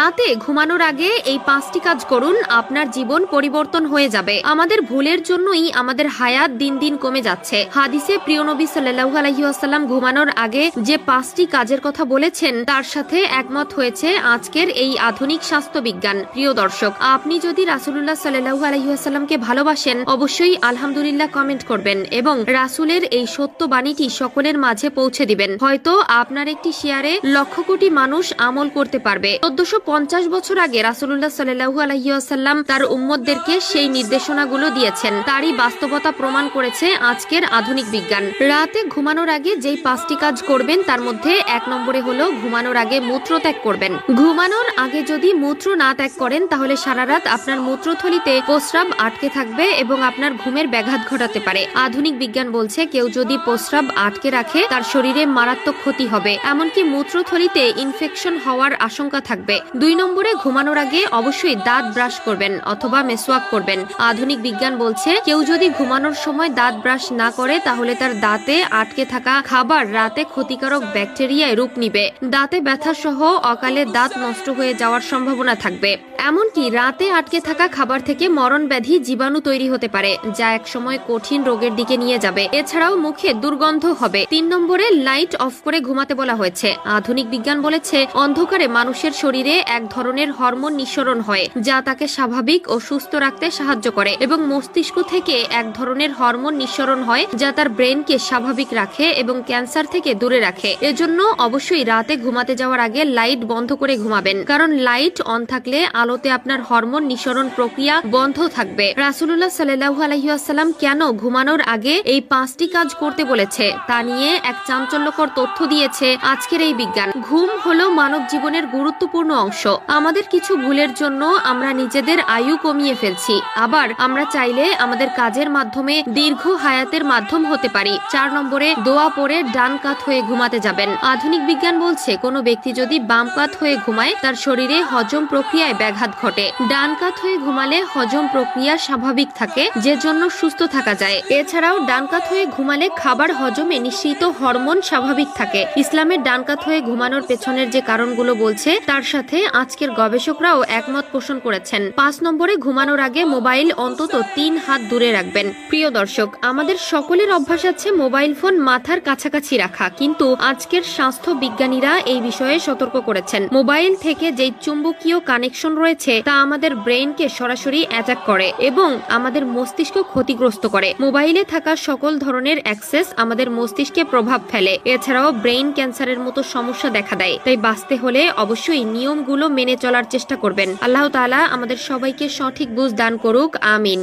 রাতে ঘুমানোর আগে এই 5টি কাজ করুন, আপনার জীবন পরিবর্তন হয়ে যাবে। আমাদের ভুলের জন্যই আমাদের হায়াত দিন দিন কমে যাচ্ছে। হাদিসে প্রিয় নবী সাল্লাল্লাহু আলাইহি ওয়াসাল্লাম ঘুমানোর আগে যে 5টি কাজের কথা বলেছেন তার সাথে একমত হয়েছে আজকের এই আধুনিক স্বাস্থ্য বিজ্ঞান। প্রিয় দর্শক, আপনি যদি রাসূলুল্লাহ সাল্লাল্লাহু আলাইহি ওয়াসাল্লামকে ভালোবাসেন অবশ্যই আলহামদুলিল্লাহ কমেন্ট করবেন এবং রাসূলের এই সত্য বাণীটি সকলের মাঝে পৌঁছে দিবেন। হয়তো আপনার একটি শেয়ারে লক্ষ কোটি মানুষ আমল করতে পারবে। 1450 বছর আগে রাসূলুল্লাহ সাল্লাল্লাহু আলাইহি ওয়াসাল্লাম তার উম্মতদেরকে সেই নির্দেশনাগুলো দিয়েছেন, তারই বাস্তবতা প্রমাণ করেছে আজকের আধুনিক বিজ্ঞান। রাতে ঘুমানোর আগে যেই 5টি কাজ করবেন তার মধ্যে 1 নম্বরে হলো ঘুমানোর আগে মূত্র ত্যাগ করবেন। ঘুমানোর আগে যদি মূত্র না ত্যাগ করেন তাহলে সারা রাত আপনার মূত্রথলিতে প্রস্রাব আটকে থাকবে এবং আপনার ঘুমের ব্যাঘাত ঘটাতে পারে। আধুনিক বিজ্ঞান বলছে কেউ যদি প্রস্রাব আটকে রাখে তার শরীরে মারাত্মক ক্ষতি হবে, এমনকি মূত্রথলিতে ইনফেকশন হওয়ার আশঙ্কা থাকবে। 2 নম্বরে ঘুমানোর আগে অবশ্যই দাঁত ব্রাশ করবেন অথবা মেসওয়াক করবেন। আধুনিক বিজ্ঞান বলছে কেউ যদি ঘুমানোর সময় দাঁত ব্রাশ না করে তাহলে তার দাঁতে আটকে থাকা খাবার রাতে ক্ষতিকারক ব্যাকটেরিয়ায় রূপ নিবে। দাঁতে ব্যথা সহ অকালে দাঁত নষ্ট হয়ে যাওয়ার সম্ভাবনা থাকবে। এমনকি রাতে আটকে থাকা খাবার থেকে মরণ ব্যাধি জীবাণু তৈরি হতে পারে, যা একসময় কঠিন রোগের দিকে নিয়ে যাবে। এছাড়াও মুখে দুর্গন্ধ হবে। 3 নম্বরে লাইট অফ করে ঘুমাতে বলা হয়েছে। আধুনিক বিজ্ঞান বলেছে অন্ধকারে মানুষের শরীরে এক ধরনের হরমোন নিঃসরণ হয় যা তাকে স্বাভাবিক ও সুস্থ রাখতে সাহায্য করে এবং মস্তিষ্ক থেকে এক ধরনের হরমোন নিঃসরণ হয় যা তার ব্রেনকে স্বাভাবিক রাখে এবং ক্যান্সার থেকে দূরে রাখে। এজন্য অবশ্যই রাতে ঘুমাতে যাওয়ার আগে লাইট বন্ধ করে ঘুমাবেন, কারণ লাইট অন থাকলে আলোতে আপনার হরমোন নিঃসরণ প্রক্রিয়া বন্ধ থাকবে। রাসূলুল্লাহ সাল্লাল্লাহু আলাইহি ওয়াসাল্লাম কেন ঘুমানোর আগে এই 5টি কাজ করতে বলেছে তা নিয়ে এক চাঞ্চল্যকর তথ্য দিয়েছে আজকের এই বিজ্ঞান। ঘুম হলো মানব জীবনের গুরুত্বপূর্ণ অংশ। আমাদের কিছু ভুলের জন্য আমরা নিজেদের আয়ু কমিয়ে ফেলছি, আবার আমরা চাইলে আমাদের কাজের মাধ্যমে দীর্ঘ হায়াতের মাধ্যম হতে পারি। 4 নম্বরে দোয়া পড়ে ডান কাত হয়ে ঘুমাতে যাবেন। আধুনিক বিজ্ঞান বলছে কোনো ব্যক্তি যদি বাম কাত হয়ে ঘুমায় তার শরীরে হজম প্রক্রিয়ায় ব্যাঘাত ঘটে। ডান কাত হয়ে ঘুমালে হজম প্রক্রিয়া স্বাভাবিক থাকে, যে জন্য সুস্থ থাকা যায়। এছাড়াও ডান কাত হয়ে ঘুমালে খাবার হজমে নিঃসৃত হরমোন স্বাভাবিক থাকে। ইসলামের ডান কাত হয়ে ঘুমানোর পেছনের যে কারণগুলো বলছে তার সাথে আজকের গবেষকরাও একমত পোষণ করেছেন। 5 নম্বরে ঘুমানোর আগে মোবাইল অন্তত 3 হাত দূরে রাখবেন। প্রিয় দর্শক, আমাদের সকলের অভ্যাস আছে মোবাইল ফোন মাথার কাছাকাছি রাখা, কিন্তু আজকের স্বাস্থ্য বিজ্ঞানীরা এই বিষয়ে সতর্ক করেছেন। মোবাইল থেকে যে চুম্বকীয় কানেকশন রয়েছে তা আমাদের ব্রেনকে সরাসরি অ্যাটাক করে এবং আমাদের মস্তিষ্ক ক্ষতিগ্রস্ত করে। মোবাইলে থাকা সকল ধরনের অ্যাক্সেস আমাদের মস্তিষ্কে প্রভাব ফেলে, এছাড়াও ব্রেইন ক্যান্সারের মতো সমস্যা দেখা দেয়। তাই বাঁচতে হলে অবশ্যই নিয়মগুলো মেনে চলার চেষ্টা করবেন। আল্লাহ তাআলা আমাদের সবাইকে সঠিক বুঝ দান করুক, আমিন।